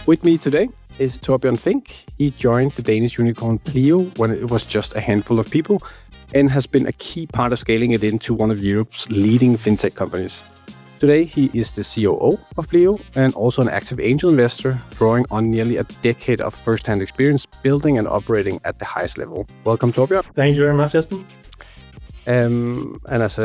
With me today is Thorbjørn Fink. He joined the Danish unicorn Pleo when it was just a handful of people and has been a key part of scaling it into one of Europe's leading fintech companies. Today, he is the COO of Pleo and also an active angel investor, drawing on nearly a decade of first-hand experience building and operating at the highest level. Welcome, Thorbjørn. Thank you very much, Esben. And as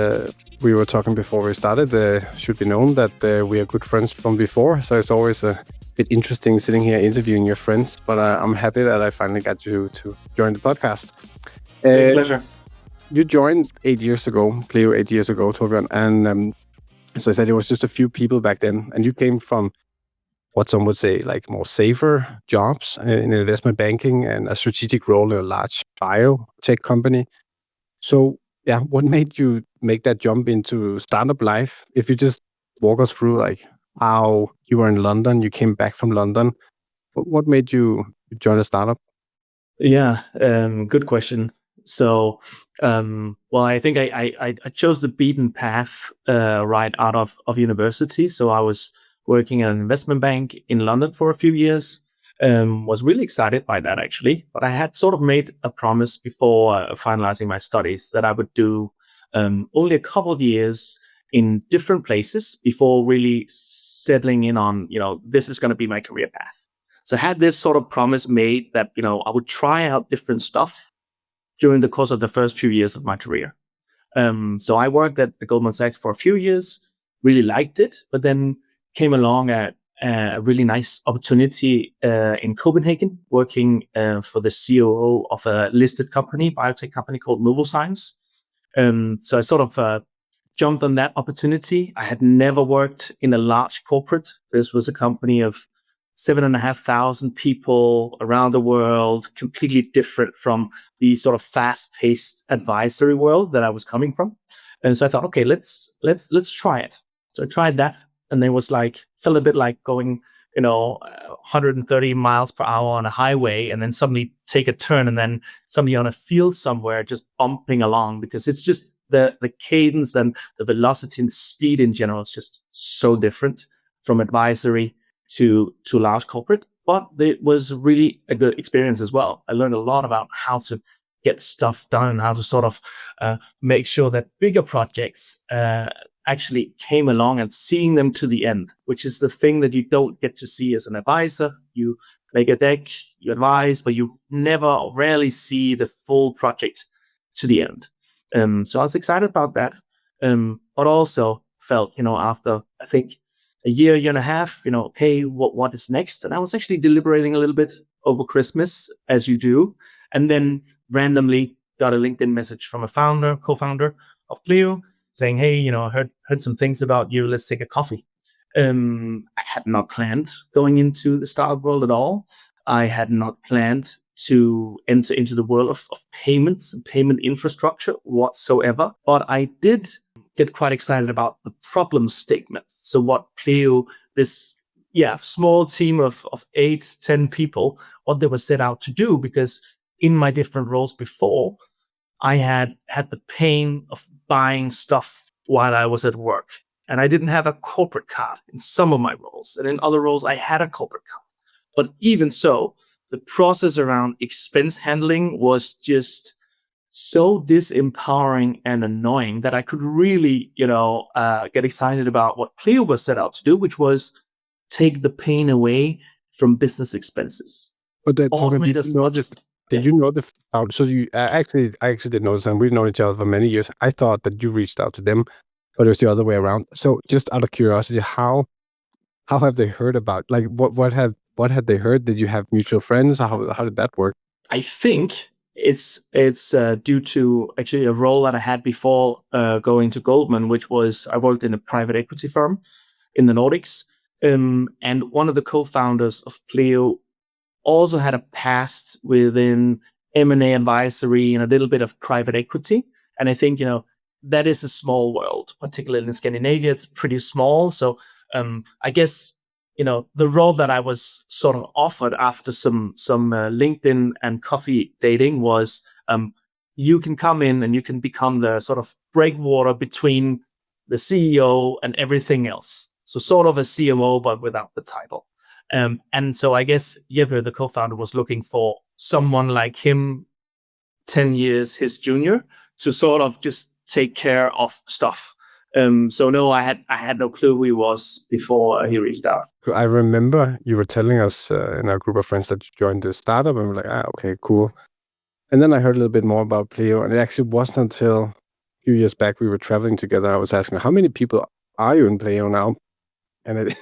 we were talking before we started, should be known that we are good friends from before, so it's always a bit interesting sitting here interviewing your friends, but I'm happy that I finally got you to join the podcast. Pleasure. You joined 8 years ago, Pleo 8 years ago, Thorbjørn, and so I said it was just a few people back then, and you came from what some would say like more safer jobs in investment banking and a strategic role in a large biotech company. So yeah, what made you make that jump into startup life? If you just walk us through like how you were in London, you came back from London. What made you join a startup? Yeah, good question. So, well, I think I chose the beaten path right out of university. So I was working at an investment bank in London for a few years. Was really excited by that actually, but I had sort of made a promise before finalizing my studies that I would do only a couple of years in different places before really settling in on, this is going to be my career path. So I had this sort of promise made that, I would try out different stuff during the course of the first few years of my career. So I worked at Goldman Sachs for a few years, really liked it, but then came along at a really nice opportunity in Copenhagen, working for the COO of a listed company, biotech company called Novozymes. So I sort of jumped on that opportunity. I had never worked in a large corporate. This was a company of 7,500 people around the world, completely different from the sort of fast-paced advisory world that I was coming from. And so I thought, okay, let's try it. So I tried that, and it was felt a bit like going, 130 miles per hour on a highway, and then suddenly take a turn, and then somebody on a field somewhere just bumping along, because it's just the cadence and the velocity and the speed in general is just so different from advisory to large corporate. But it was really a good experience as well. I learned a lot about how to get stuff done, how to sort of make sure that bigger projects actually came along, and seeing them to the end, which is the thing that you don't get to see as an advisor. You make a deck, you advise, but you rarely see the full project to the end. So I was excited about that, but also felt, after I think a year and a half, okay, what is next? And I was actually deliberating a little bit over Christmas, as you do, and then randomly got a LinkedIn message from a co-founder of Pleo, saying, hey, I heard some things about you. Let's take a coffee. I had not planned going into the startup world at all. I had not planned to enter into the world of payments and payment infrastructure whatsoever. But I did get quite excited about the problem statement. So what Pleo, this small team of 8-10 people, what they were set out to do, because in my different roles before, I had the pain of buying stuff while I was at work. And I didn't have a corporate card in some of my roles. And in other roles, I had a corporate card. But even so, the process around expense handling was just so disempowering and annoying that I could really, get excited about what Pleo was set out to do, which was take the pain away from business expenses. But that's did you know the founder? So I actually didn't know this, and we've known each other for many years. I thought that you reached out to them, but it was the other way around. So just out of curiosity, how have they heard about, what had they heard? Did you have mutual friends? How did that work? I think it's due to actually a role that I had before going to Goldman, which was I worked in a private equity firm in the Nordics, and one of the co-founders of Pleo also had a past within M&A advisory and a little bit of private equity. And I think, that is a small world, particularly in Scandinavia. It's pretty small. So I guess, the role that I was sort of offered after some LinkedIn and coffee dating was you can come in and you can become the sort of breakwater between the CEO and everything else. So sort of a CMO, but without the title. And so I guess Jeppe, the co-founder, was looking for someone like him, 10 years his junior, to sort of just take care of stuff. So no, I had no clue who he was before he reached out. I remember you were telling us in our group of friends that you joined the startup, and we're like, okay, cool. And then I heard a little bit more about Pleo, and it actually wasn't until a few years back we were traveling together. I was asking, how many people are you in Pleo now? And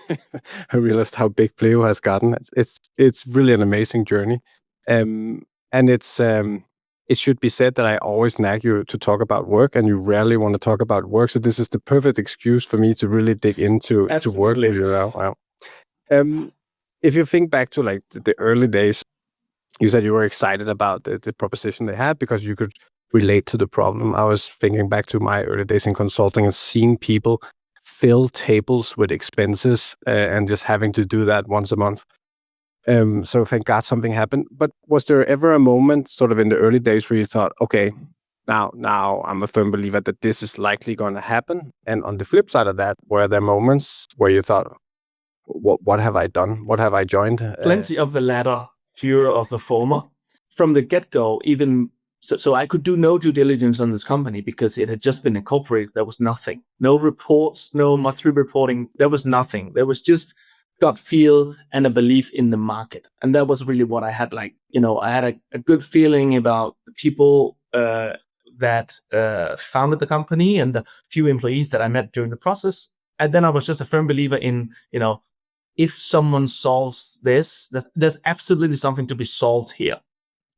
I realized how big Pleo has gotten. It's really an amazing journey, and it should be said that I always nag you to talk about work, and you rarely want to talk about work. So this is the perfect excuse for me to really dig into to work with you now. Wow. If you think back to like the early days, you said you were excited about the proposition they had because you could relate to the problem. I was thinking back to my early days in consulting and seeing people fill tables with expenses and just having to do that once a month. So thank God something happened. But was there ever a moment sort of in the early days where you thought, okay, now I'm a firm believer that this is likely going to happen? And on the flip side of that, were there moments where you thought, what have I done? What have I joined? Plenty of the latter, fewer of the former. From the get-go, even so I could do no due diligence on this company because it had just been incorporated. There was nothing, no reports, no monthly reporting. There was nothing. There was just gut feel and a belief in the market. And that was really what I had. Like, I had a good feeling about the people that founded the company and the few employees that I met during the process. And then I was just a firm believer in, if someone solves this, there's absolutely something to be solved here.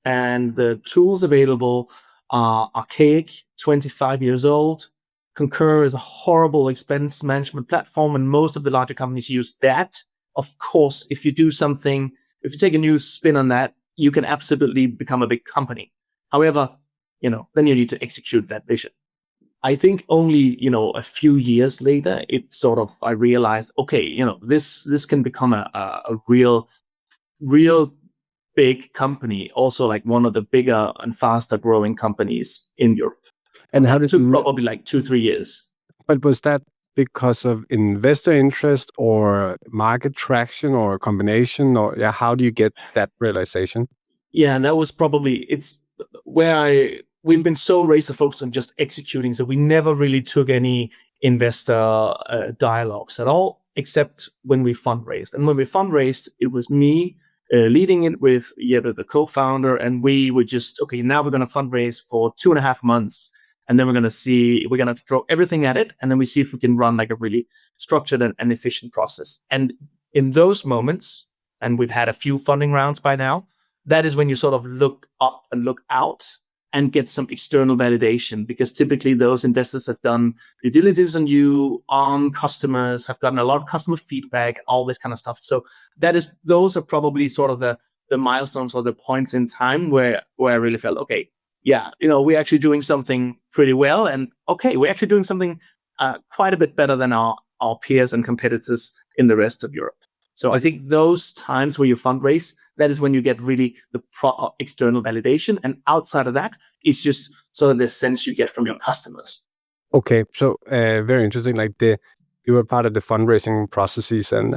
And the tools available are archaic, 25 years old. Concur is a horrible expense management platform, and most of the larger companies use that. Of course, if you take a new spin on that, you can absolutely become a big company. However, then you need to execute that vision. I think only, a few years later, I realized, okay, this can become a real big company, also like one of the bigger and faster growing companies in Europe. And how did it took probably like 2-3 years. But was that because of investor interest or market traction or a combination, or how do you get that realization? Yeah, and that was probably, it's where we've been so razor focused on just executing. So we never really took any investor dialogues at all, except when we fundraised. And when we fundraised, it was me leading it with Jeppe, the co-founder. And we were just, okay, now we're going to fundraise for 2.5 months. And then we're going to throw everything at it. And then we see if we can run like a really structured and efficient process. And in those moments, and we've had a few funding rounds by now, that is when you sort of look up and look out and get some external validation, because typically those investors have done due diligence on you, on customers, have gotten a lot of customer feedback, all this kind of stuff. So those are probably sort of the milestones or the points in time where I really felt, okay, yeah, we're actually doing something pretty well, and okay, we're actually doing something quite a bit better than our peers and competitors in the rest of Europe. So I think those times where you fundraise, that is when you get really the external validation. And outside of that, it's just sort of the sense you get from your customers. Okay, so very interesting. Like you were part of the fundraising processes, and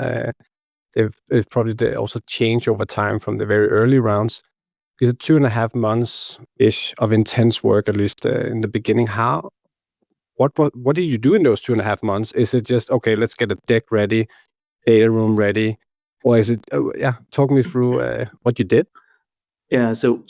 they've probably also changed over time from the very early rounds. Is it 2.5 months-ish of intense work, at least in the beginning? What did you do in those 2.5 months? Is it just, okay, let's get a deck ready, data room ready, or is it? Talk me through what you did. Yeah, so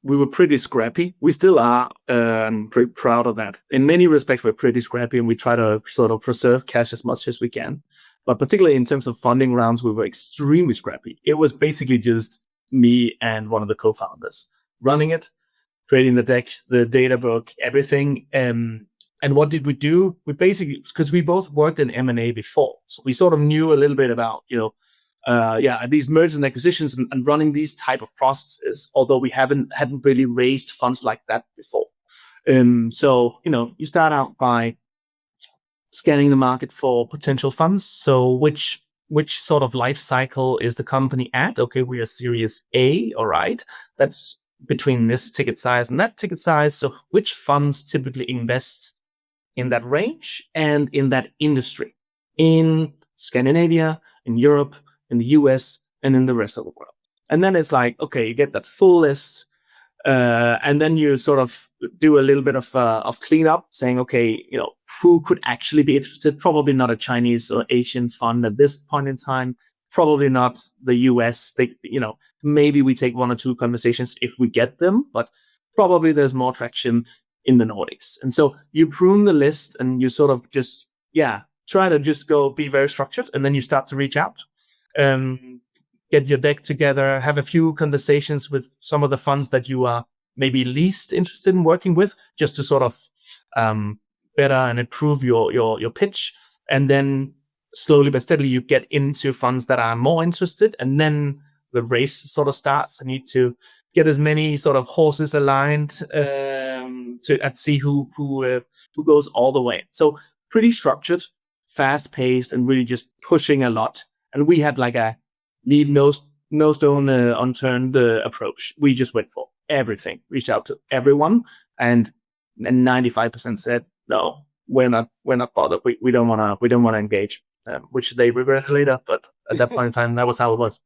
we were pretty scrappy. We still are. I'm pretty proud of that. In many respects, we're pretty scrappy, and we try to sort of preserve cash as much as we can. But particularly in terms of funding rounds, we were extremely scrappy. It was basically just me and one of the co-founders running it, creating the deck, the data book, everything. And what did we do? We basically, because we both worked in M&A before, so we sort of knew a little bit about, these mergers and acquisitions and running these type of processes, although we hadn't really raised funds like that before. So, you start out by scanning the market for potential funds. So which sort of life cycle is the company at? Okay, we are Series A, all right. That's between this ticket size and that ticket size. So which funds typically invest in that range and in that industry? In Scandinavia, in Europe, in the US, and in the rest of the world. And then it's like, okay, you get that full list, and then you sort of do a little bit of cleanup, saying, okay, who could actually be interested? Probably not a Chinese or Asian fund at this point in time. Probably not the US. Maybe we take 1 or 2 conversations if we get them, but probably there's more traction in the Nordics. And so you prune the list, and you sort of just, try to just go be very structured, and then you start to reach out. Get your deck together, have a few conversations with some of the funds that you are maybe least interested in working with, just to sort of better and improve your pitch. And then slowly but steadily, you get into funds that are more interested, and then the race sort of starts. I need to get as many sort of horses aligned to see who goes all the way. So pretty structured, fast paced, and really just pushing a lot. And we had like a leave no stone unturned approach. We just went for everything, reached out to everyone, and 95% said no, we're not bothered. We don't want to engage, which they regret later. But at that point in time, that was how it was.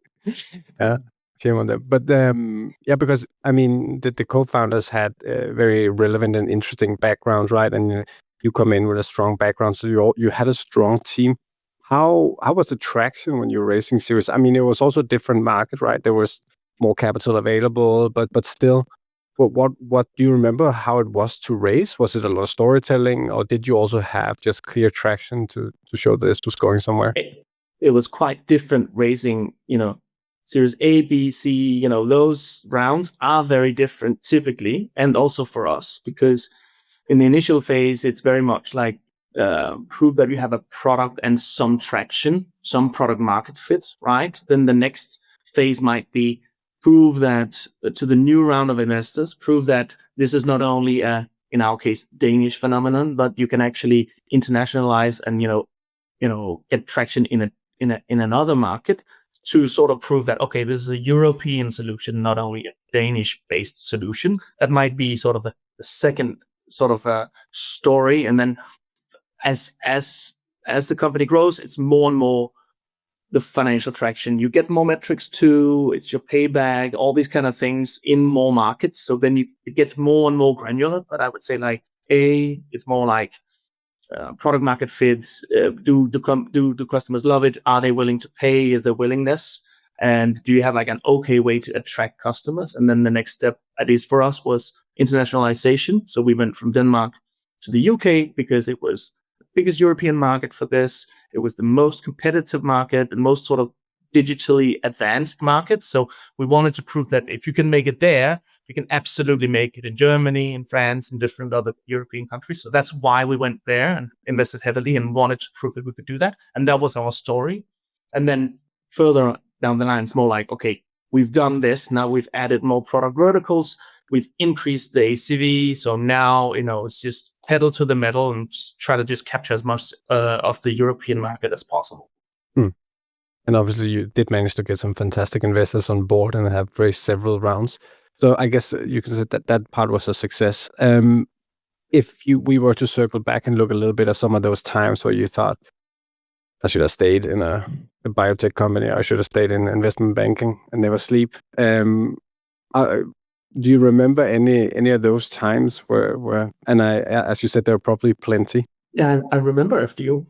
Yeah, shame on them. But because I mean, the co-founders had very relevant and interesting backgrounds, right? And you come in with a strong background, so you had a strong team. How was the traction when you were raising series? I mean, it was also a different market, right? There was more capital available, but still, what do you remember how it was to raise? Was it a lot of storytelling, or did you also have just clear traction to show this was going somewhere? It was quite different raising, Series A, B, C, those rounds are very different typically, and also for us, because in the initial phase, it's very much like prove that you have a product and some traction, some product market fit, right? Then the next phase might be prove that to the new round of investors, prove that this is not only in our case, Danish phenomenon, but you can actually internationalize and, get traction in another market, to sort of prove that, okay, this is a European solution, not only a Danish-based solution. That might be sort of the second sort of story. And then as the company grows, it's more and more the financial traction. You get more metrics too. It's your payback, all these kind of things in more markets. So then it gets more and more granular. But I would say like it's more like product market fit. Do customers love it? Are they willing to pay? Is there willingness? And do you have like an okay way to attract customers? And then the next step, at least for us, was internationalization. So we went from Denmark to the UK because it was the biggest European market for this. It was the most competitive market, the most sort of digitally advanced market. So we wanted to prove that if you can make it there, you can absolutely make it in Germany, in France, and different other European countries. So that's why we went there and invested heavily and wanted to prove that we could do that. And that was our story. And then further down the line, it's more like, okay, we've done this. Now we've added more product verticals. We've increased the ACV. So now, it's just pedal to the metal and try to just capture as much of the European market as possible. And obviously you did manage to get some fantastic investors on board and have raised several rounds. So I guess you can say that part was a success. If we were to circle back and look a little bit at some of those times where you thought, I should have stayed in a biotech company, I should have stayed in investment banking and never sleep. Do you remember any of those times where and as you said, there are probably plenty? Yeah, I remember a few.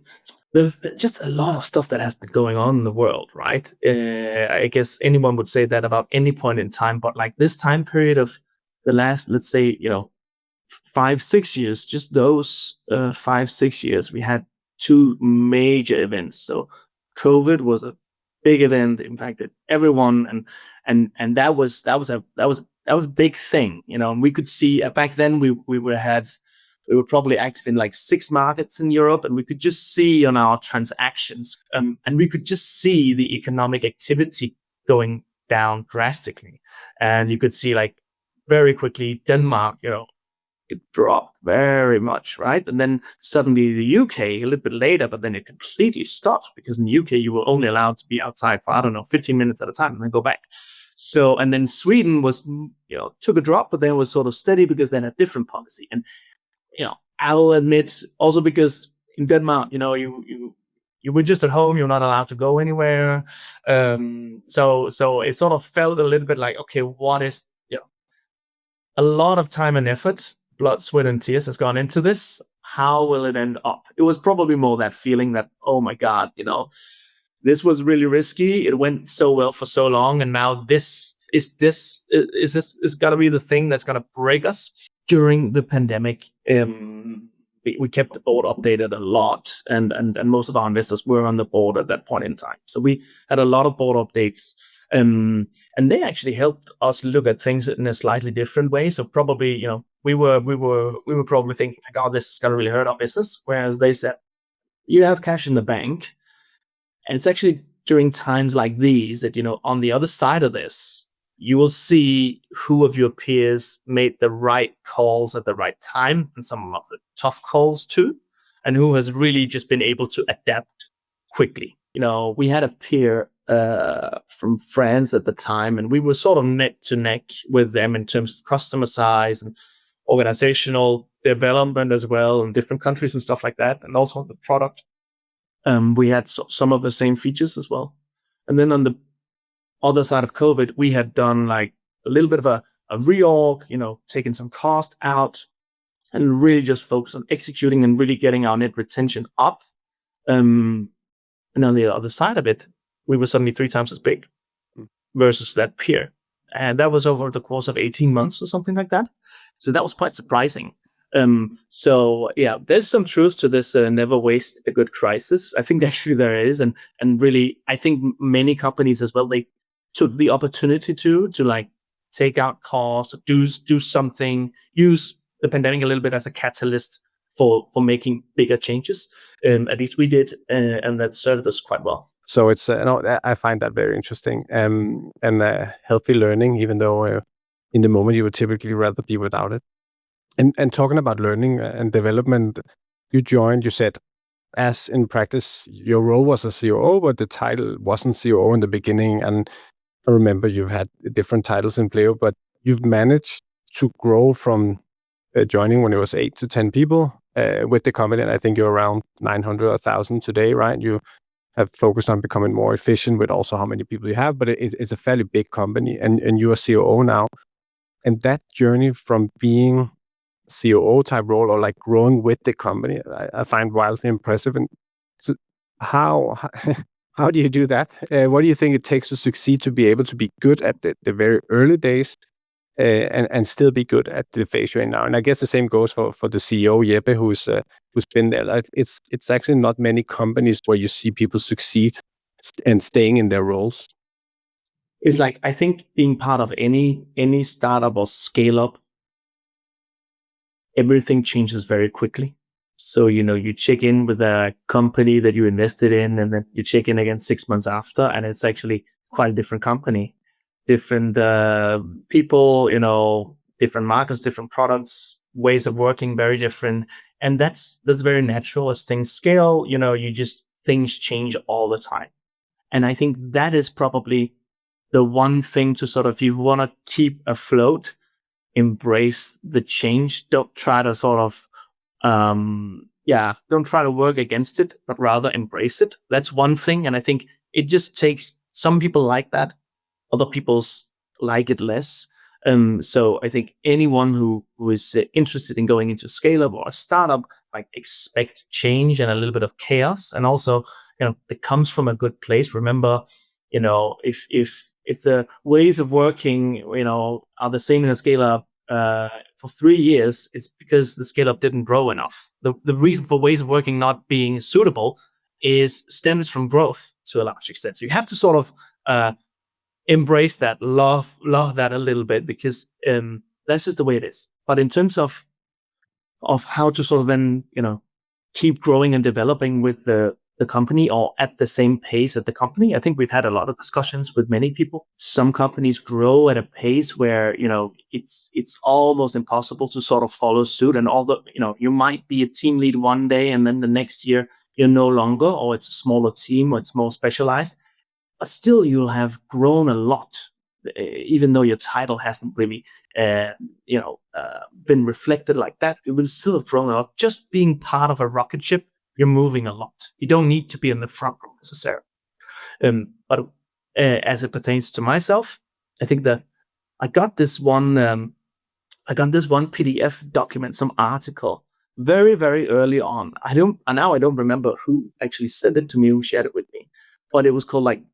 There's just a lot of stuff that has been going on in the world, right? I guess anyone would say that about any point in time, but like this time period of the last, let's say, 5-6 years, just those 5-6 years, we had two major events. So COVID was a big event, impacted everyone, and that was a big thing, and we could see back then we were probably active in like 6 markets in Europe, and we could just see on our transactions, and we could just see the economic activity going down drastically. And you could see like very quickly Denmark, it dropped very much, right? And then suddenly the UK a little bit later, but then it completely stopped, because in the UK you were only allowed to be outside for, 15 minutes at a time and then go back. So, and then Sweden was, took a drop, but then was sort of steady because they had a different policy. And I will admit also, because in Denmark, you you were just at home. You're not allowed to go anywhere. So it sort of felt a little bit like, okay, what is, a lot of time and effort, blood, sweat, and tears has gone into this. How will it end up? It was probably more that feeling that, oh my God, this was really risky. It went so well for so long, and now this is got to be the thing that's going to break us. During the pandemic, we kept the board updated a lot, and most of our investors were on the board at that point in time. So we had a lot of board updates, and they actually helped us look at things in a slightly different way. So probably, we were probably thinking, "God, this is going to really hurt our business," whereas they said, "You have cash in the bank." And it's actually during times like these that, on the other side of this, you will see who of your peers made the right calls at the right time, and some of the tough calls too, and who has really just been able to adapt quickly. We had a peer from France at the time, and we were sort of neck to neck with them in terms of customer size and organizational development as well, in different countries and stuff like that, and also the product. We had some of the same features as well. And then on the other side of COVID, we had done like a little bit of a reorg, taking some cost out and really just focus on executing and really getting our net retention up. And on the other side of it, we were suddenly 3 times as big versus that peer. And that was over the course of 18 months or something like that. So that was quite surprising. So yeah, there's some truth to this never waste a good crisis. I think actually there is. And really, I think many companies as well, they took the opportunity to like take out costs, do something, use the pandemic a little bit as a catalyst for making bigger changes. At least we did, and that served us quite well. So it's I find that very interesting, and healthy learning, even though in the moment you would typically rather be without it. And talking about learning and development, you said, as in practice, your role was a COO, but the title wasn't COO in the beginning. And I remember you've had different titles in Pleo, but you've managed to grow from joining when it was 8 to 10 people with the company. And I think you're around 900 or 1,000 today, right? You have focused on becoming more efficient with also how many people you have, but it's a fairly big company, and you're a COO now. And that journey from being COO type role or like growing with the company, I find wildly impressive. And so how do you do that? What do you think it takes to succeed, to be able to be good at the very early days and still be good at the phase you're in now? And I guess the same goes for the CEO Jeppe, who's been there. Like it's actually not many companies where you see people succeed and staying in their roles. It's like, I think being part of any startup or scale up, everything changes very quickly. So, you check in with a company that you invested in, and then you check in again 6 months after, and it's actually quite a different company, different people, different markets, different products, ways of working, very different. And that's very natural as things scale. Things change all the time. And I think that is probably the one thing to sort of, if you want to keep afloat, embrace the change. Don't try to sort of, don't try to work against it, but rather embrace it. That's one thing. And I think it just takes, some people like that, other people's like it less. So I think anyone who is interested in going into scale up or a startup, like, expect change and a little bit of chaos. And also, it comes from a good place. Remember, if the ways of working, are the same in a scale up for 3 years, it's because the scale up didn't grow enough. The reason for ways of working not being suitable stems from growth to a large extent. So you have to sort of embrace that, love that a little bit, because that's just the way it is. But in terms of how to sort of then, keep growing and developing with the company, or at the same pace at the company, I think we've had a lot of discussions with many people. Some companies grow at a pace where, it's almost impossible to sort of follow suit. And although, you might be a team lead one day, and then the next year you're no longer, or it's a smaller team, or it's more specialized, but still you'll have grown a lot, even though your title hasn't really, been reflected like that. It will still have grown a lot. Just being part of a rocket ship you're moving a lot. You don't need to be in the front row necessarily. But as it pertains to myself, I think that I got this one PDF document, some article, very, very early on. I don't remember who actually sent it to me, who shared it with me, but it was called like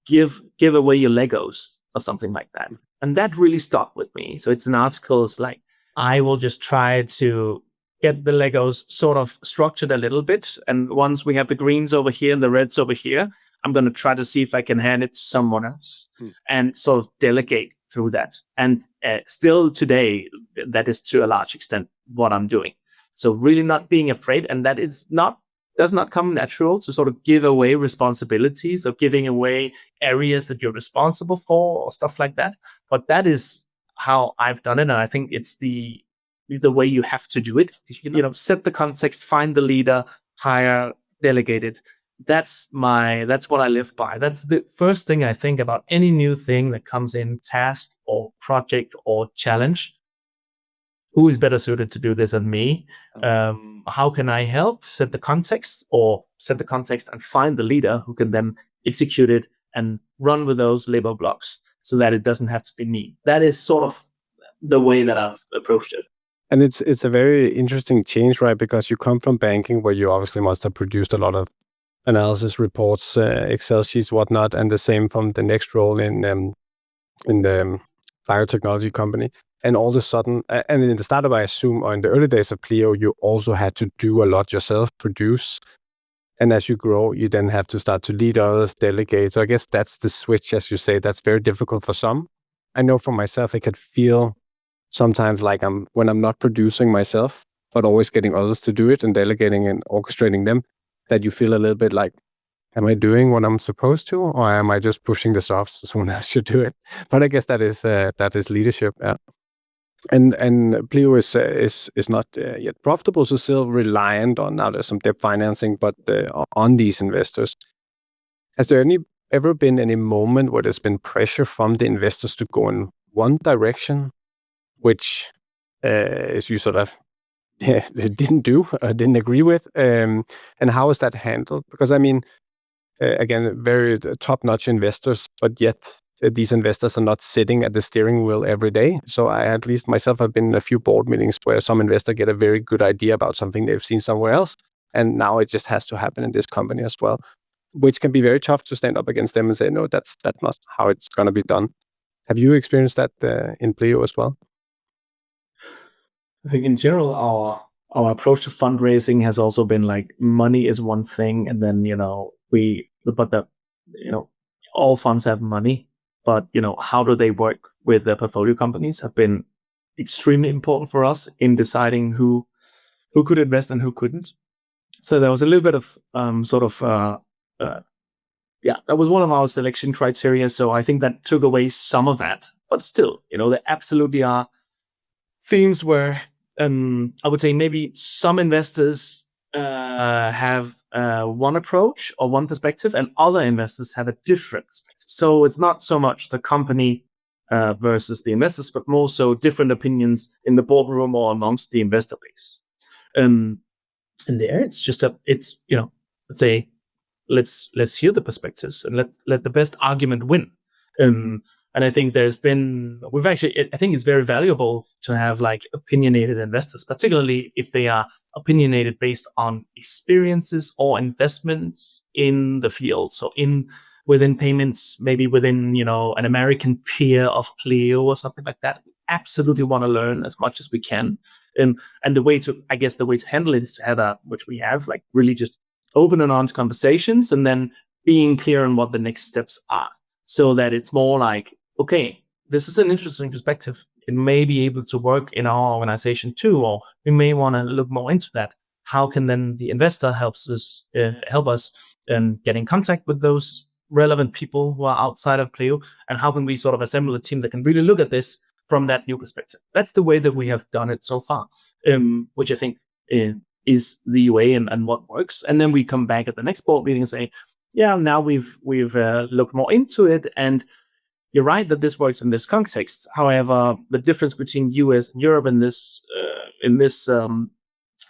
give away your Legos or something like that. And that really stuck with me. So it's an article. It's like, I will just try to get the Legos sort of structured a little bit. And once we have the greens over here and the reds over here, I'm going to try to see if I can hand it to someone else and sort of delegate through that. And still today, that is to a large extent what I'm doing. So really not being afraid. And that does not come natural to sort of give away responsibilities or giving away areas that you're responsible for or stuff like that. But that is how I've done it. And I think it's the way you have to do it. Set the context, find the leader, hire, delegate it. That's what I live by. That's the first thing I think about any new thing that comes in, task or project or challenge. Who is better suited to do this than me? How can I help? Set the context and find the leader who can then execute it and run with those labor blocks so that it doesn't have to be me. That is sort of the way that I've approached it. And it's a very interesting change, right? Because you come from banking, where you obviously must have produced a lot of analysis reports, Excel sheets, whatnot, and the same from the next role in the biotechnology company. And all of a sudden, and in the startup, I assume, or in the early days of Pleo, you also had to do a lot yourself, produce. And as you grow, you then have to start to lead others, delegate. So I guess that's the switch, as you say, that's very difficult for some. I know for myself, I could feel sometimes like when I'm not producing myself, but always getting others to do it and delegating and orchestrating them, that you feel a little bit like, am I doing what I'm supposed to, or am I just pushing this off so someone else should do it? But I guess that is leadership. Yeah. And Pleo is not yet profitable, so still reliant on, now there's some debt financing, but on these investors. Has there ever been any moment where there's been pressure from the investors to go in one direction, which is you sort of didn't agree with, and how is that handled? Because I mean, again, very top-notch investors, but yet these investors are not sitting at the steering wheel every day. So I, at least myself, have been in a few board meetings where some investor get a very good idea about something they've seen somewhere else, and now it just has to happen in this company as well, which can be very tough to stand up against them and say, no, that's not how it's going to be done. Have you experienced that in Pleo as well? I think in general, our approach to fundraising has also been like, money is one thing, and then all funds have money, but how do they work with the portfolio companies have been extremely important for us in deciding who could invest and who couldn't. So there was a little bit of that was one of our selection criteria. So I think that took away some of that, but still, there absolutely are themes where I would say maybe some investors have one approach or one perspective, and other investors have a different perspective. So it's not so much the company versus the investors, but more so different opinions in the boardroom or amongst the investor base. And there, it's just let's say, let's hear the perspectives and let the best argument win. And I think I think it's very valuable to have like opinionated investors, particularly if they are opinionated based on experiences or investments in the field. So within payments, maybe within, an American peer of Pleo or something like that. We absolutely want to learn as much as we can. And the way to handle it is to have which we have, like really just open and honest conversations, and then being clear on what the next steps are, so that it's more like, okay, this is an interesting perspective. It may be able to work in our organization too, or we may want to look more into that. How can then the investor help us get in contact with those relevant people who are outside of Pleo, and how can we sort of assemble a team that can really look at this from that new perspective? That's the way that we have done it so far, which I think is the way and what works. And then we come back at the next board meeting and say, yeah, now we've looked more into it, and you're right that this works in this context. However, the difference between US and Europe in this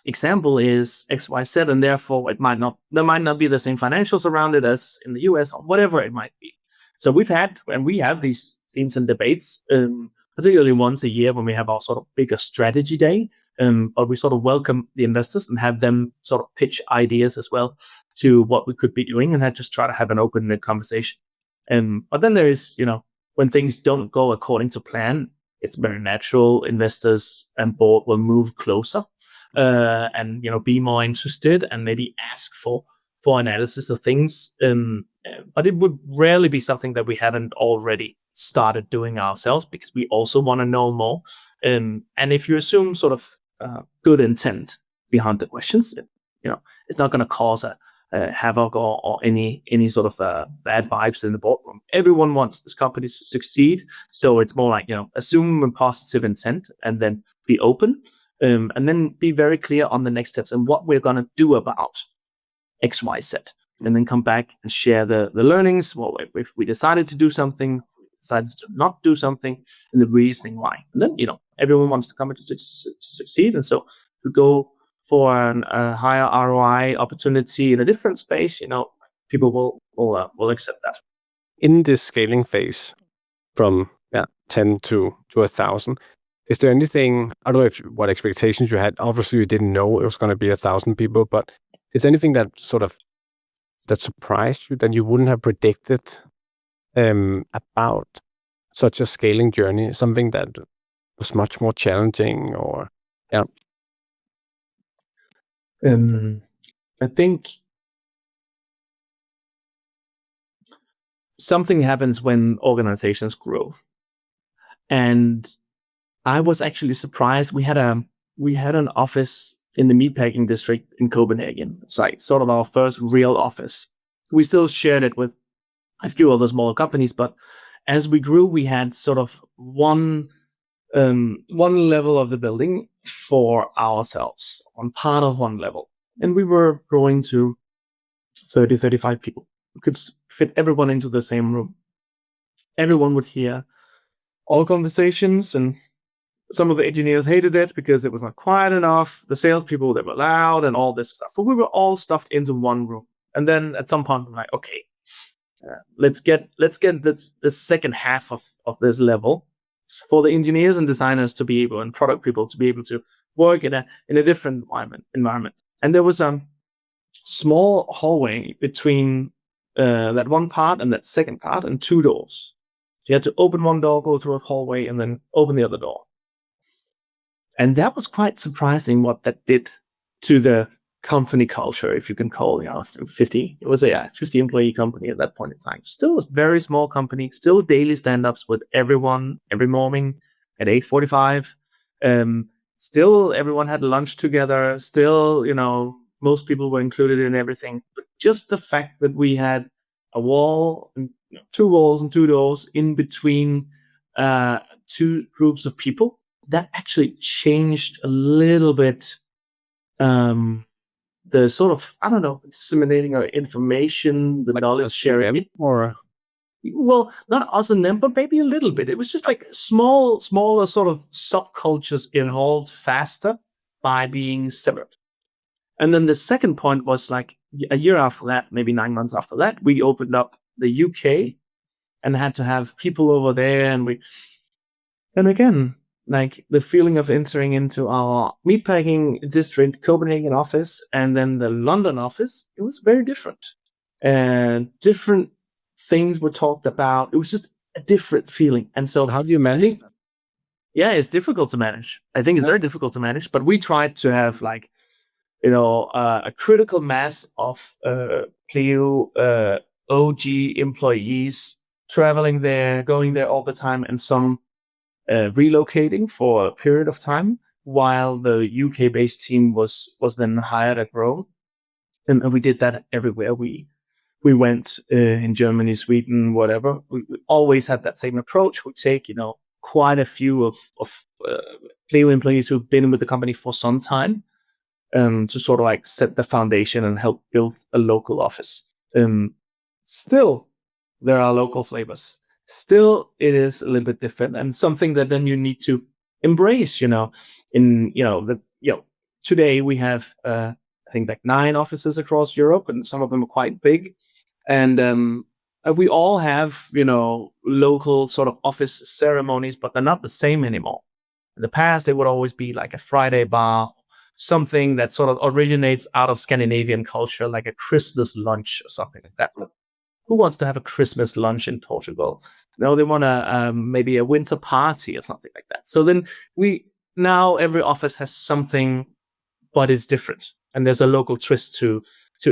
example is XYZ, and therefore there might not be the same financials around it as in the US or whatever it might be. So we have these themes and debates, particularly once a year when we have our sort of bigger strategy day. But we sort of welcome the investors and have them sort of pitch ideas as well to what we could be doing, and just try to have an open conversation. But then there is, when things don't go according to plan, it's very natural. Investors and board will move closer and be more interested and maybe ask for analysis of things. But it would rarely be something that we haven't already started doing ourselves, because we also want to know more. And if you assume sort of good intent behind the questions, it's not going to cause a havoc or any sort of bad vibes in the boardroom. Everyone wants this company to succeed, so it's more like assume a positive intent and then be open, and then be very clear on the next steps and what we're going to do about XYZ, and then come back and share the learnings. Well, if we decided to do something, decided to not do something, and the reasoning why. And then everyone wants the company to succeed, and so to go for a higher ROI opportunity in a different space, people will accept that. In this scaling phase, from 10 to 1,000, is there anything? I don't know what expectations you had. Obviously, you didn't know it was going to be 1,000 people, but is there anything that surprised you that you wouldn't have predicted about such a scaling journey? Something that was much more challenging, or I think something happens when organizations grow, and I was actually surprised. We had an office in the meatpacking district in Copenhagen. It's like sort of our first real office. We still shared it with a few other smaller companies, but as we grew, we had sort of one level of the building for ourselves, on part of one level. And we were growing to 30, 35 people. We could fit everyone into the same room. Everyone would hear all conversations, and some of the engineers hated it because it was not quiet enough. The salespeople, they were loud and all this stuff. But we were all stuffed into one room. And then at some point, we're like, okay, let's get the second half of this level for the engineers and designers to be able, and product people to be able to work in a different environment. And there was a small hallway between that one part and that second part, and two doors. So you had to open one door, go through a hallway, and then open the other door. And that was quite surprising what that did to the company culture, if you can call 50. It was a 50 employee company at that point in time. Still a very small company, still daily stand-ups with everyone every morning at 8:45. Still everyone had lunch together. Still, most people were included in everything. But just the fact that we had a wall, and two walls and two doors in between two groups of people, that actually changed a little bit the sort of, disseminating our information, the knowledge sharing. Or well, not us and them, but maybe a little bit. It was just like smaller sort of subcultures evolved faster by being separate. And then the second point was like a year after that, maybe 9 months after that, we opened up the UK and had to have people over there. And again, like the feeling of entering into our meatpacking district Copenhagen office and then the London office, it was very different. And different things were talked about. It was just a different feeling. And so how do you manage that? Yeah, it's difficult to manage. I think it's very difficult to manage, but we tried to have like, a critical mass of Pleo OG employees traveling there, going there all the time, and some relocating for a period of time while the UK-based team was then hired and grown. And we did that everywhere we went, in Germany, Sweden, whatever. We always had that same approach. We take, quite a few of Pleo employees who've been with the company for some time, to sort of like set the foundation and help build a local office. Still, there are local flavors. Still, it is a little bit different, and something that then you need to embrace. today we have, I think, like 9 offices across Europe, and some of them are quite big. And we all have, local sort of office ceremonies, but they're not the same anymore. In the past, it would always be like a Friday bar, something that sort of originates out of Scandinavian culture, like a Christmas lunch or something like that. But who wants to have a Christmas lunch in Portugal? No, they want maybe a winter party or something like that. So then now every office has something, but it's different. And there's a local twist to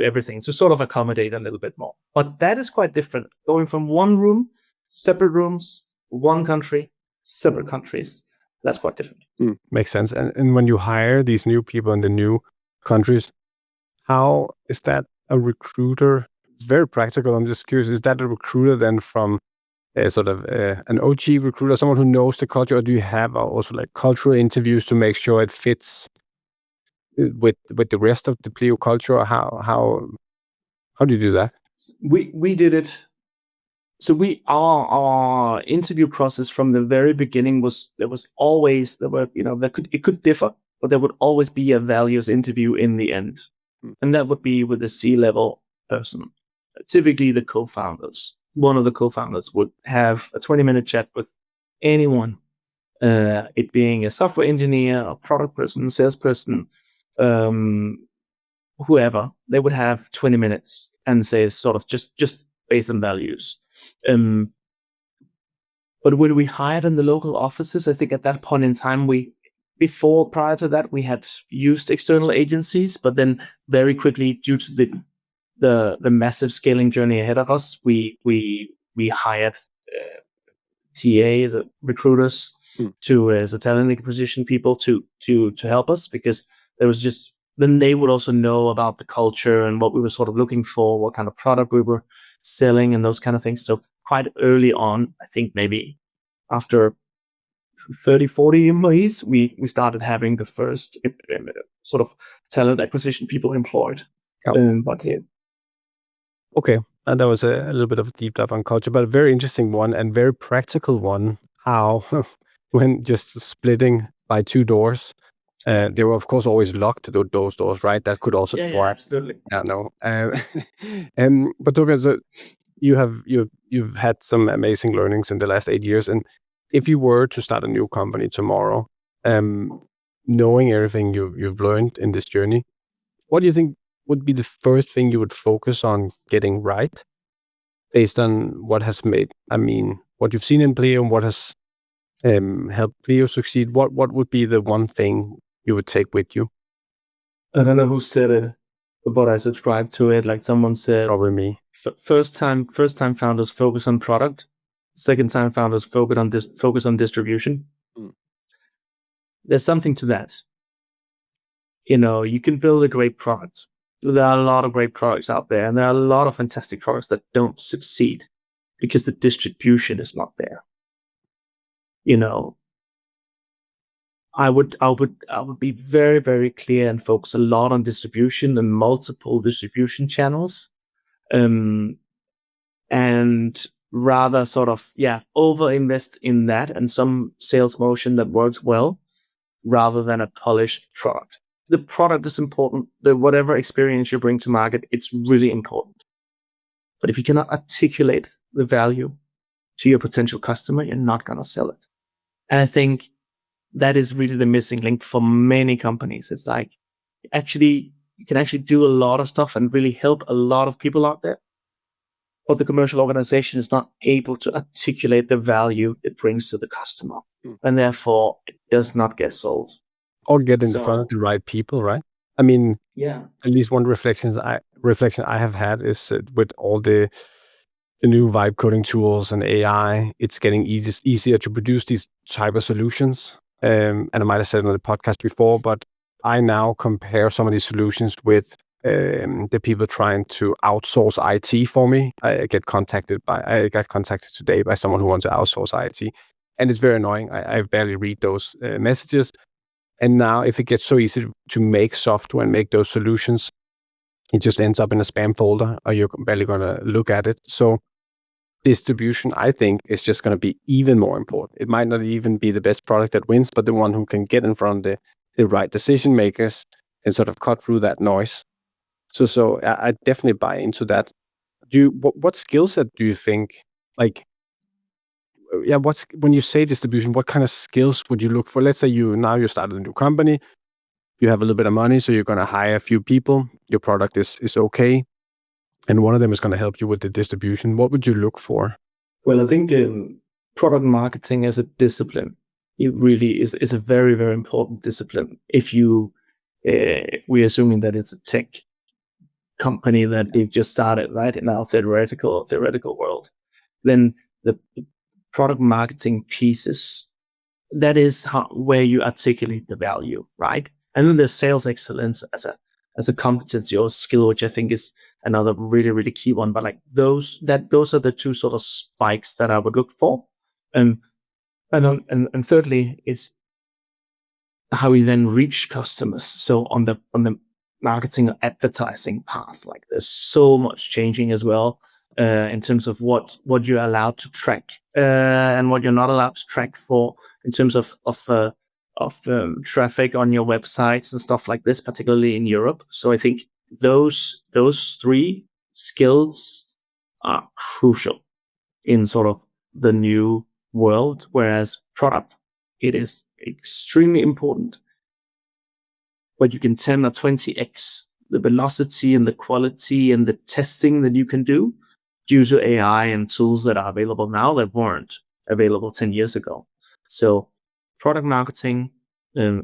everything to sort of accommodate a little bit more. But that is quite different. Going from one room, separate rooms, one country, separate countries. That's quite different. Makes sense. And when you hire these new people in the new countries, how is that a recruiter? It's very practical. I'm just curious, is that a recruiter then from sort of an OG recruiter, someone who knows the culture, or do you have also like cultural interviews to make sure it fits with the rest of the Pleo culture? Or how do you do that? We did it. So our interview process from the very beginning it could differ, but there would always be a values interview in the end. And that would be with a C-level person, typically the co-founders. One of the co-founders would have a 20-minute chat with anyone, it being a software engineer, a product person, salesperson, whoever. They would have 20 minutes and say sort of just based on values. But when we hired in the local offices, I think at that point in time, prior to that, we had used external agencies, but then very quickly, due to the massive scaling journey ahead of us, we hired TAs, recruiters, to talent acquisition people to help us, because there was just, then they would also know about the culture and what we were sort of looking for, what kind of product we were selling and those kind of things. So quite early on, I think maybe after 30, 40 employees, we started having the first sort of talent acquisition people employed. But yeah. Okay, and that was a little bit of a deep dive on culture, but a very interesting one and very practical one. How, when just splitting by 2 doors, they were of course always locked, those doors, right? That could also yeah, absolutely. Yeah, no. But Thorbjørn, so you've had some amazing learnings in the last 8 years, and if you were to start a new company tomorrow, knowing everything you've learned in this journey, what do you think would be the first thing you would focus on getting right, based on what you've seen in Pleo and what has helped Pleo succeed? What would be the one thing you would take with you? I don't know who said it, but I subscribe to it. Like someone said, probably me. First time founders focus on product. Second time founders focus on distribution. There's something to that. You can build a great product. There are a lot of great products out there, and there are a lot of fantastic products that don't succeed because the distribution is not there. I would be very, very clear and focus a lot on distribution and multiple distribution channels, and rather sort of over invest in that and some sales motion that works well, rather than a polished product. The product is important. Whatever experience you bring to market, it's really important. But if you cannot articulate the value to your potential customer, you're not going to sell it. And I think that is really the missing link for many companies. It's like, you can actually do a lot of stuff and really help a lot of people out there, but the commercial organization is not able to articulate the value it brings to the customer. And therefore it does not get sold. Or get in front of the right people, right? I mean, at least one reflection I have had is with all the new vibe coding tools and AI, it's getting easier to produce these type of solutions. And I might have said it on the podcast before, but I now compare some of these solutions with the people trying to outsource IT for me. I got contacted today by someone who wants to outsource IT, and it's very annoying. I barely read those messages. And now, if it gets so easy to make software and make those solutions, it just ends up in a spam folder, or you're barely going to look at it. So distribution, I think, is just going to be even more important. It might not even be the best product that wins, but the one who can get in front of the right decision makers and sort of cut through that noise. So I definitely buy into that. What skill set do you think, like, when you say distribution, what kind of skills would you look for? Let's say you started a new company, you have a little bit of money, so you're going to hire a few people. Your product is okay, and one of them is going to help you with the distribution. What would you look for? Well, I think product marketing as a discipline, it really is a very, very important discipline. If we're assuming that it's a tech company that they've just started, right, in our theoretical world, then the product marketing pieces, that is where you articulate the value, right? And then there's sales excellence as a competency or skill, which I think is another really, really key one. But like those are the two sort of spikes that I would look for. And thirdly is how we then reach customers. So on the marketing or advertising path, like there's so much changing as well in terms of what you're allowed to track and what you're not allowed to track for in terms of traffic on your websites and stuff like this, particularly in Europe. So I think those three skills are crucial in sort of the new world, whereas product, it is extremely important, but you can 10 or 20x the velocity and the quality and the testing that you can do due to AI and tools that are available now that weren't available 10 years ago. So product marketing,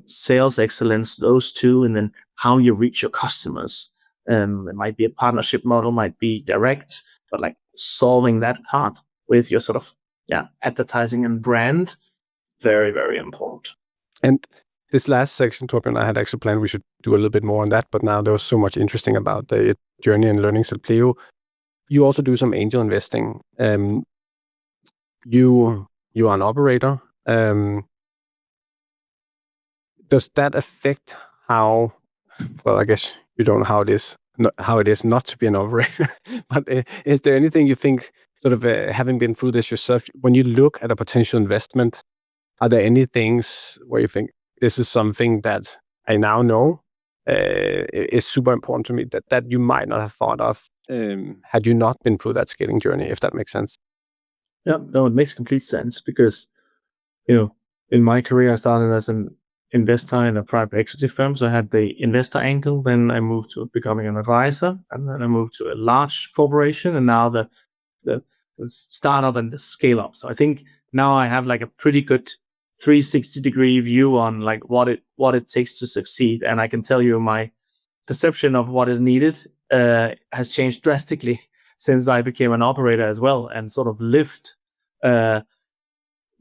sales excellence, those two, and then how you reach your customers. It might be a partnership model, might be direct, but like solving that part with your sort of advertising and brand, very, very important. And this last section, Thorbjørn, I had actually planned we should do a little bit more on that, but now there was so much interesting about the journey and learnings at Pleo. You also do some angel investing. You are an operator. Does that affect how? Well, I guess you don't know how it is not to be an operator. But is there anything you think, sort of having been through this yourself, when you look at a potential investment, are there any things where you think this is something that I now know is super important to me that you might not have thought of had you not been through that scaling journey, if that makes sense? Yeah, no, it makes complete sense because, in my career, I started as an investor in a private equity firm. So I had the investor angle, then I moved to becoming an advisor, and then I moved to a large corporation, and now the startup and the scale up. So I think now I have like a pretty good 360-degree view on like what it takes to succeed. And I can tell you my perception of what is needed has changed drastically since I became an operator as well, and sort of lived through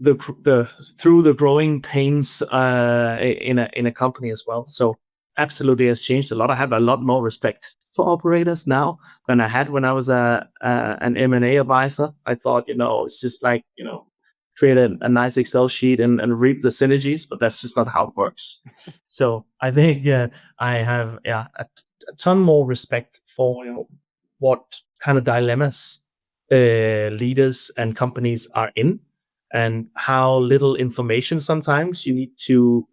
the growing pains in a company as well. So absolutely has changed a lot. I have a lot more respect for operators now than I had when I was an M&A advisor. I thought, it's just like, create a nice Excel sheet and reap the synergies, but that's just not how it works. So I think I have a ton more respect for what kind of dilemmas leaders and companies are in, and how little information sometimes you need to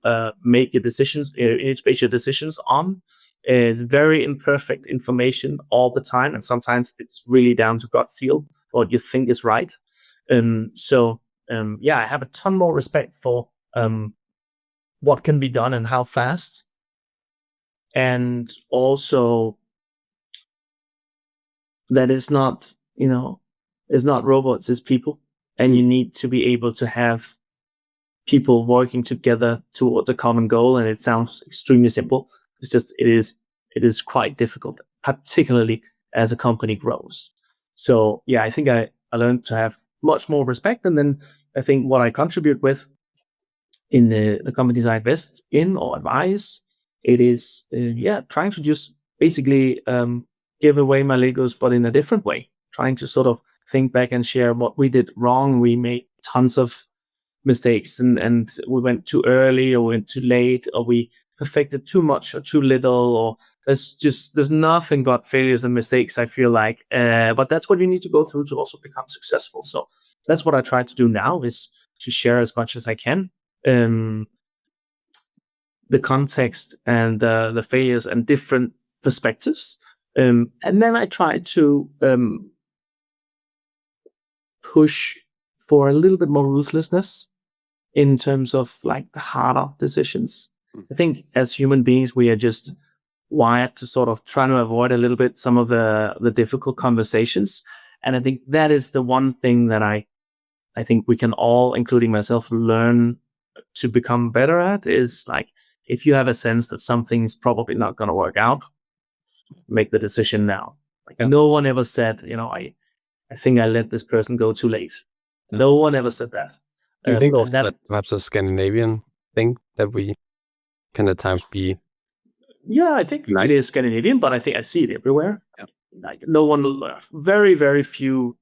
make your decisions, you need to base your decisions on. It's very imperfect information all the time, and sometimes it's really down to gut feel what you think is right. I have a ton more respect for what can be done and how fast, and also that it's not robots, it's people, and you need to be able to have people working together towards a common goal. And it sounds extremely simple. It's just it is quite difficult, particularly as a company grows. So I think I learned to have much more respect. And then I think what I contribute with in the companies I invest in or advise, it is trying to just basically give away my Legos, but in a different way, trying to sort of think back and share what we did wrong. We made tons of mistakes, and we went too early or went too late, or we perfected too much or too little, or there's nothing but failures and mistakes, I feel like. But that's what you need to go through to also become successful. So that's what I try to do now, is to share as much as I can. the context and the failures and different perspectives. And then I try to push for a little bit more ruthlessness in terms of like the harder decisions. I think as human beings, we are just wired to sort of try to avoid a little bit some of the difficult conversations. And I think that is the one thing that I think we can all, including myself, learn to become better at, is like, if you have a sense that something's probably not going to work out, make the decision now. Like no one ever said, I think I let this person go too late. No one ever said that. Do you think also that perhaps a Scandinavian thing that we can at times be? Yeah, I think it is Scandinavian, but I think I see it everywhere. Yeah. Like no one, very, very few,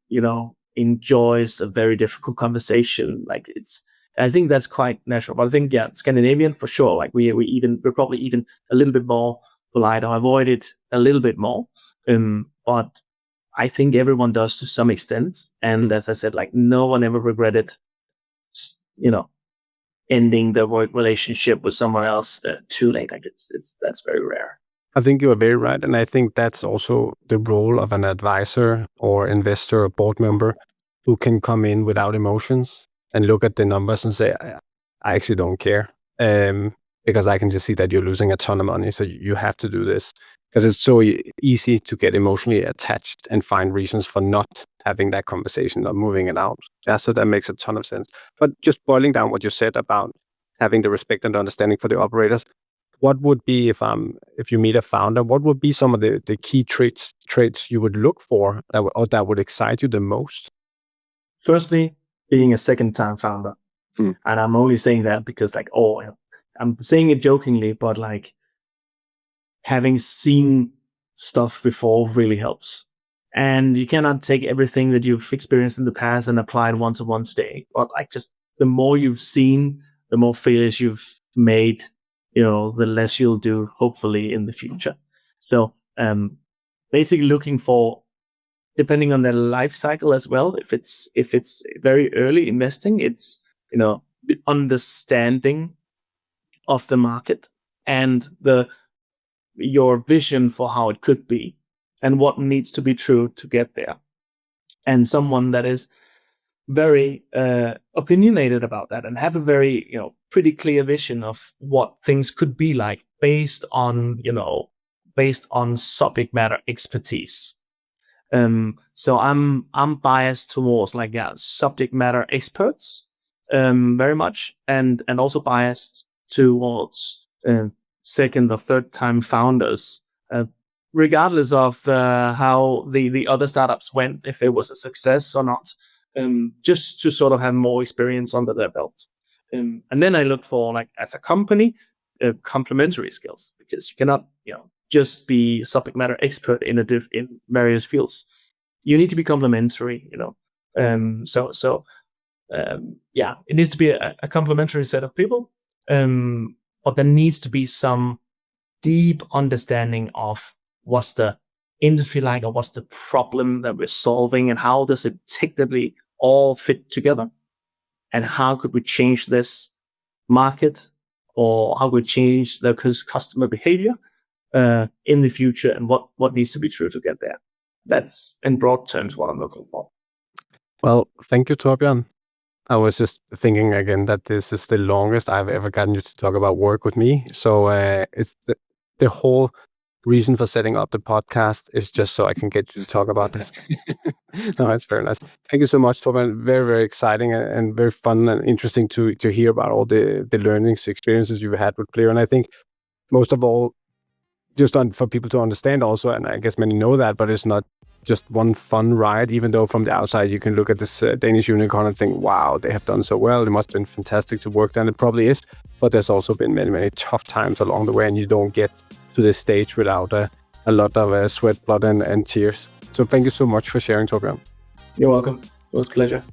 enjoys a very difficult conversation. Like I think that's quite natural. But I think, Scandinavian for sure. Like we're probably even a little bit more polite, or avoid it a little bit more. But I think everyone does to some extent. And as I said, like no one ever regretted, ending the work relationship with someone else too late. Like that's very rare. I think you are very right. And I think that's also the role of an advisor or investor or board member who can come in without emotions and look at the numbers and say, I actually don't care. Because I can just see that you're losing a ton of money. So you have to do this. Because it's so easy to get emotionally attached and find reasons for not having that conversation or moving it out. Yeah, so that makes a ton of sense. But just boiling down what you said about having the respect and understanding for the operators, what would be, if you meet a founder, what would be some of the key traits you would look for that would excite you the most? Firstly, being a second-time founder. And I'm only saying that because I'm saying it jokingly, but like having seen stuff before really helps. And you cannot take everything that you've experienced in the past and apply it one-to-one today. But like just the more you've seen, the more failures you've made, the less you'll do, hopefully, in the future. So basically looking for, depending on their life cycle as well, if it's very early investing, it's, the understanding of the market and your vision for how it could be and what needs to be true to get there. And someone that is very opinionated about that and have a very, pretty clear vision of what things could be like based on subject matter expertise. So I'm biased towards subject matter experts, very much, and also biased towards second or third time founders, regardless of how the other startups went, if it was a success or not, just to sort of have more experience under their belt. And then I look for, as a company, complementary skills, because you cannot just be subject matter expert in various fields. You need to be complementary, So it needs to be a complementary set of people. But there needs to be some deep understanding of what's the industry like, or what's the problem that we're solving, and how does it technically all fit together, and how could we change this market, or how could we change the customer behavior in the future, and what needs to be true to get there. That's, in broad terms, what I'm looking for. Well, thank you, Thorbjørn. I was just thinking again that this is the longest I've ever gotten you to talk about work with me. So it's the whole reason for setting up the podcast is just so I can get you to talk about this. No, it's very nice. Thank you so much, Thorbjørn. Very, very exciting and very fun and interesting to hear about all the learnings, experiences you've had with Pleo. And I think most of all, just for people to understand also, and I guess many know that, but it's not just one fun ride, even though from the outside you can look at this Danish unicorn and think, wow, they have done so well. It must have been fantastic to work there, and it probably is. But there's also been many, many tough times along the way, and you don't get to this stage without a lot of sweat, blood, and tears. So thank you so much for sharing, Thorbjørn. You're welcome. It was a pleasure.